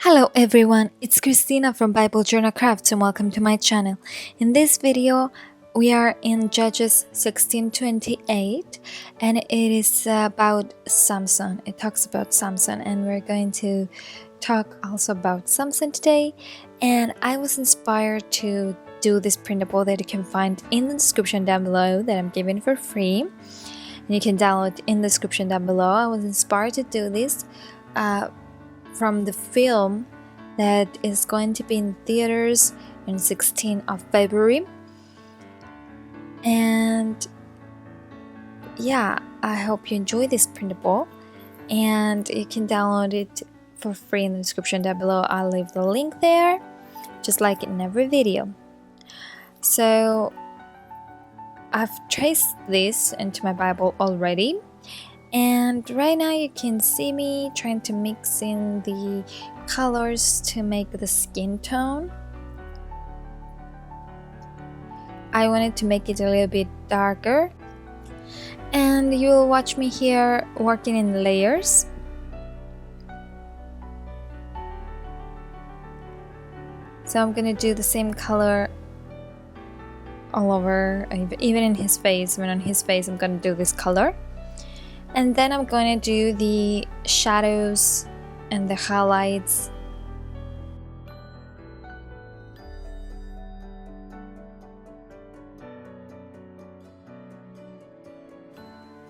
Hello everyone, it's Christina from Bible Journal Crafts and welcome to my channel. In this video, we are in Judges 16:28 and it is about Samson. It talks about Samson and we're going to talk also about Samson today. And I was inspired to do this printable that you can find in the description down below that I'm giving for free. And you can download in the description down below. I was inspired to do this from the film that is going to be in theaters on 16th of February. And yeah, I hope you enjoy this printable and you can download it for free in the description down below. I'll leave the link there, just like in every video. So I've traced this into my Bible already. And right now you can see me trying to mix in the colors to make the skin tone. I wanted to make it a little bit darker. And you will watch me here working in layers. So I'm gonna do the same color all over, even in his face. Even on his face I'm gonna do this color. And then I'm going to do the shadows and the highlights.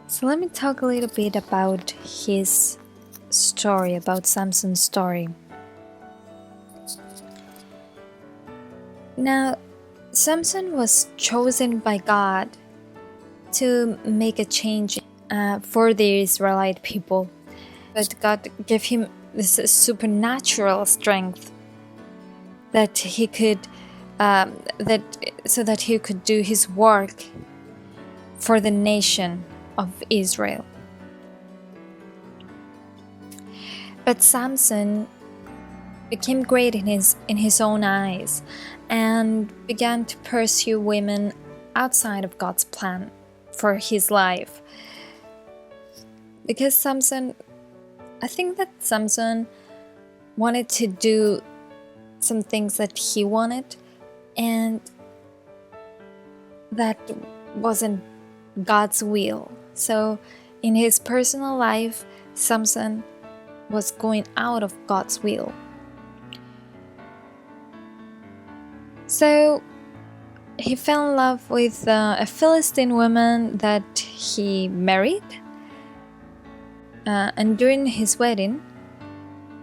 So let me talk a little bit about his story, about Samson's story. Now, Samson was chosen by God to make a change for the Israelite people, but God gave him this supernatural strength that he could so that he could do his work for the nation of Israel. But Samson became great in his own eyes and began to pursue women outside of God's plan for his life. Because I think that Samson wanted to do some things that he wanted, and that wasn't God's will. So in his personal life, Samson was going out of God's will. So he fell in love with a Philistine woman that he married. And during his wedding,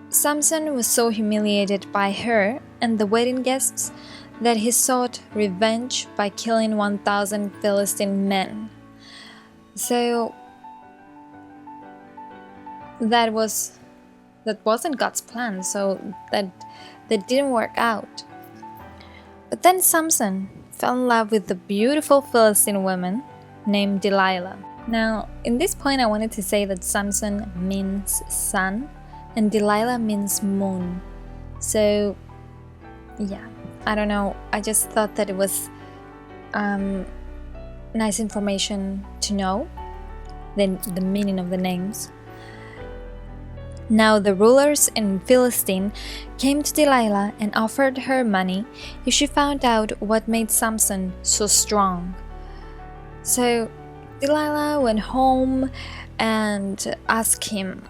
Samson was so humiliated by her and the wedding guests that he sought revenge by killing 1,000 Philistine men. So that wasn't God's plan, so that didn't work out. But then Samson fell in love with the beautiful Philistine woman named Delilah. Now, in this point, I wanted to say that Samson means sun and Delilah means moon. So, yeah, I don't know. I just thought that it was nice information to know, the meaning of the names. Now, the rulers in Philistine came to Delilah and offered her money if she found out what made Samson so strong. So, Delilah went home and asked him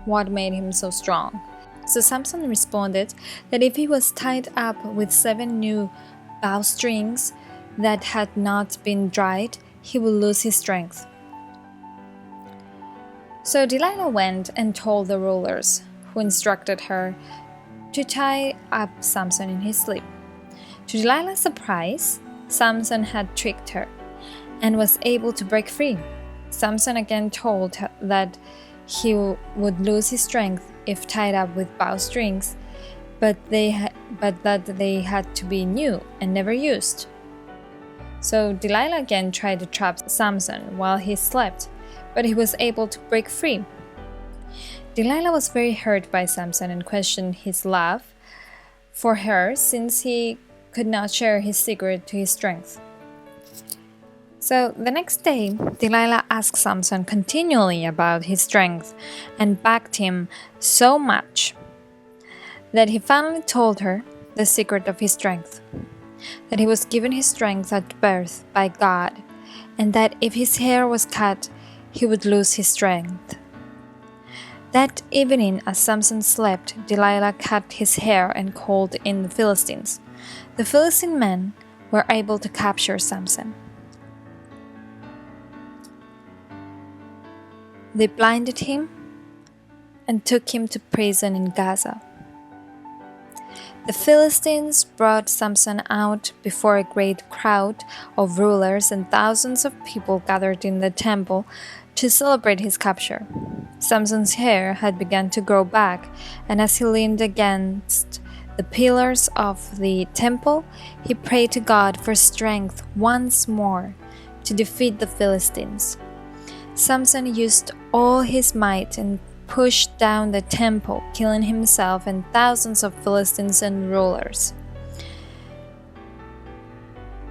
what made him so strong. So Samson responded that if he was tied up with 7 new bowstrings that had not been dried, he would lose his strength. So Delilah went and told the rulers, who instructed her to tie up Samson in his sleep. To Delilah's surprise, Samson had tricked her and was able to break free. Samson again told her that he would lose his strength if tied up with bowstrings, but that they had to be new and never used. So Delilah again tried to trap Samson while he slept, but he was able to break free. Delilah was very hurt by Samson and questioned his love for her since he could not share his secret to his strength. So the next day, Delilah asked Samson continually about his strength and backed him so much that he finally told her the secret of his strength, that he was given his strength at birth by God, and that if his hair was cut, he would lose his strength. That evening, as Samson slept, Delilah cut his hair and called in the Philistines. The Philistine men were able to capture Samson. They blinded him and took him to prison in Gaza. The Philistines brought Samson out before a great crowd of rulers, and thousands of people gathered in the temple to celebrate his capture. Samson's hair had begun to grow back, and as he leaned against the pillars of the temple, he prayed to God for strength once more to defeat the Philistines. Samson used all his might and pushed down the temple, killing himself and thousands of Philistines and rulers.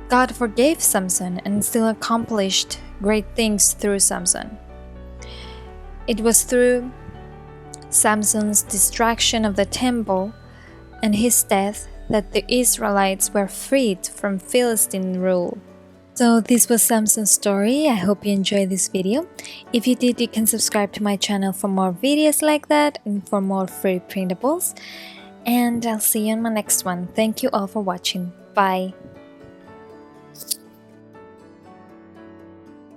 God forgave Samson and still accomplished great things through Samson. It was through Samson's destruction of the temple and his death that the Israelites were freed from Philistine rule. So this was Samson's story. I hope you enjoyed this video. If you did, you can subscribe to my channel for more videos like that and for more free printables. And I'll see you in my next one. Thank you all for watching. Bye.